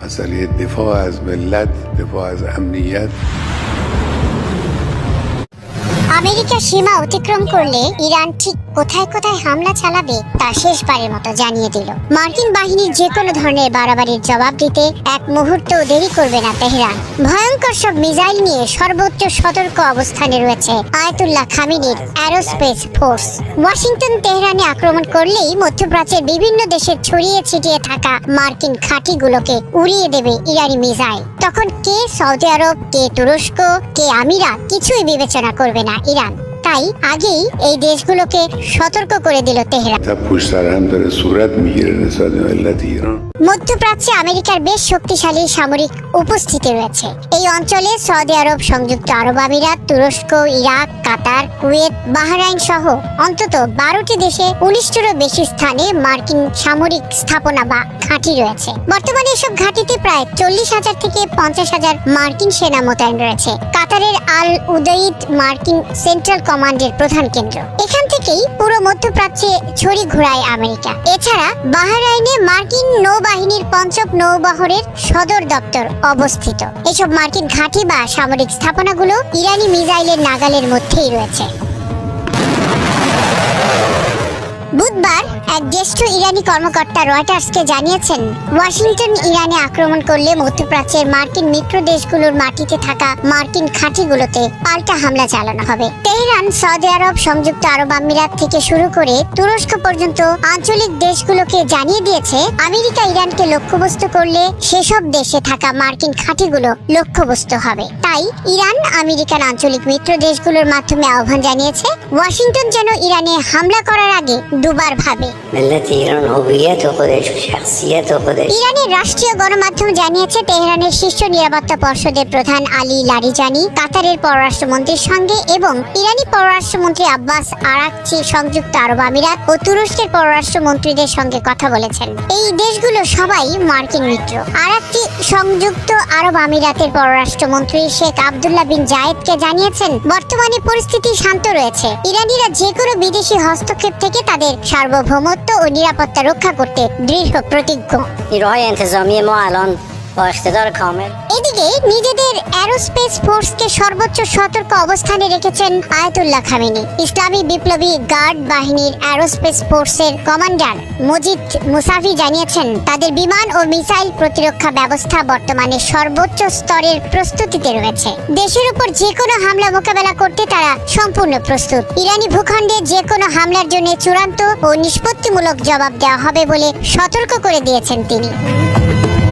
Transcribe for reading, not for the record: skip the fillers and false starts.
مسألة دفاع از ملت، دفاع از امنیت। America সীমা অতিক্রম করলে Iran ঠিক কোথায় কোথায় হামলা চালাবে তা শেষবারের মতো জানিয়ে দিল। মার্কিন বাহিনীর যে কোনো ধরনের বাড়াবাড়ির জবাব দিতে এক মুহূর্ত দেরি করবে না তেহরান। ভয়ঙ্কর সব মিসাইল নিয়ে সর্বোচ্চ সতর্ক অবস্থানে রয়েছে আয়াতুল্লাহ খামেনির অ্যারোস্পেস ফোর্স। ওয়াশিংটন তেহরানে আক্রমণ করলেই মধ্যপ্রাচ্যের বিভিন্ন দেশে ছড়িয়ে ছিটিয়ে থাকা মার্কিন ঘাঁটিগুলোকে উড়িয়ে দেবে ইরানি মিসাইল। তখন কে সৌদি আরব, কে তুরস্ক, কে আমিরাত কিছুই বিবেচনা করবে না ইরান। তাই আগেই এই দেশগুলোকে সতর্ক করে দিল তেহরান। মধ্যপ্রাচ্যে আমেরিকার বেশ শক্তিশালী সামরিক উপস্থিতি রয়েছে। এই অঞ্চলে সৌদি আরব, সংযুক্ত আরব আমিরাত, তুরস্ক, ইরাক, কাতার, কুয়েত, বাহরাইন সহ অন্তত 12টি দেশে 19টিরও বেশি স্থানে মার্কিন সামরিক স্থাপনা বা ঘাঁটি রয়েছে। বর্তমানে এসব ঘাঁটিতে প্রায় 40,000 থেকে 50,000 মার্কিন সেনা মোতায়েন রয়েছে। কাতারের আল উদৈদ মার্কিন সেন্ট্রাল কমান্ডের প্রধান কেন্দ্র। এখান থেকেই পুরো মধ্যপ্রাচ্যে ছড়ি ঘোরায় আমেরিকা। এছাড়া বাহরাইনে মার্কিন নৌবাহিনীর পঞ্চম নৌবহরের সদর দপ্তর অবস্থিত। এসব মার্কিন ঘাঁটি বা সামরিক স্থাপনাগুলো ইরানি মিসাইলের নাগালের মধ্যেই রয়েছে। বুধবার এক জ্যেষ্ঠ ইরানি কর্মকর্তা রয়টার্সকে জানিয়েছেন, ওয়াশিংটন ইরানে আক্রমণ করলে মধ্যপ্রাচ্যের মার্কিন মিত্র দেশগুলোর মাটিতে থাকা মার্কিন ঘাঁটিগুলোতে পাল্টা হামলা চালানো হবে। তেহরান সৌদি আরব, সংযুক্ত আরব আমিরাত থেকে শুরু করে তুরস্ক পর্যন্ত আঞ্চলিক দেশগুলোকে জানিয়ে দিয়েছে, আমেরিকা ইরানকে লক্ষ্যবস্তু করলে সেসব দেশে থাকা মার্কিন ঘাঁটিগুলো লক্ষ্যবস্তু হবে। তাই ইরান আমেরিকার আঞ্চলিক মিত্র দেশগুলোর মাধ্যমে আহ্বান জানিয়েছে, ওয়াশিংটন যেন ইরানে হামলা করার আগে দুবার ভাবে। ইরানের রাষ্ট্রীয় গণমাধ্যম জানিয়েছে, তেহরানের শীর্ষ নিরাপত্তা পর্ষদের প্রধান আলী লারিজানি কাতারের পররাষ্ট্রমন্ত্রীর সঙ্গে এবং ইরানি পররাষ্ট্রমন্ত্রী আব্বাস আরাকচি সংযুক্ত আরব আমিরাত ও তুরস্কের পররাষ্ট্রমন্ত্রীদের সঙ্গে কথা বলেছেন। এই দেশগুলো সবাই মার্কিন মিত্র। আরাকচি সংযুক্ত আরব আমিরাতের পররাষ্ট্রমন্ত্রী শেখ আব্দুল্লাহ বিন জায়েদকে জানিয়েছেন, বর্তমানে পরিস্থিতি শান্ত রয়েছে। ইরানিরা যে কোনো বিদেশি হস্তক্ষেপ থেকে তাদের সার্বভৌমত্ব ও নিরাপত্তা রক্ষা করতে দৃঢ় প্রতিজ্ঞ। এদিকে নিজেদের অ্যারোস্পেস ফোর্সকে সর্বোচ্চ সতর্ক অবস্থানে রেখেছেন আয়াতুল্লাহ খামেনি। ইসলামী বিপ্লবী গার্ড বাহিনীর অ্যারোস্পেস ফোর্সের কমান্ডার মজিদ মুসাফি জানিয়েছেন, তাদের বিমান ও মিসাইল প্রতিরক্ষা ব্যবস্থা বর্তমানে সর্বোচ্চ স্তরের প্রস্তুতিতে রয়েছে। দেশের উপর যে কোনো হামলা মোকাবেলা করতে তারা সম্পূর্ণ প্রস্তুত। ইরানি ভূখণ্ডে যে কোনো হামলার জন্য চূড়ান্ত ও নিষ্পত্তিমূলক জবাব দেওয়া হবে বলে সতর্ক করে দিয়েছেন তিনি।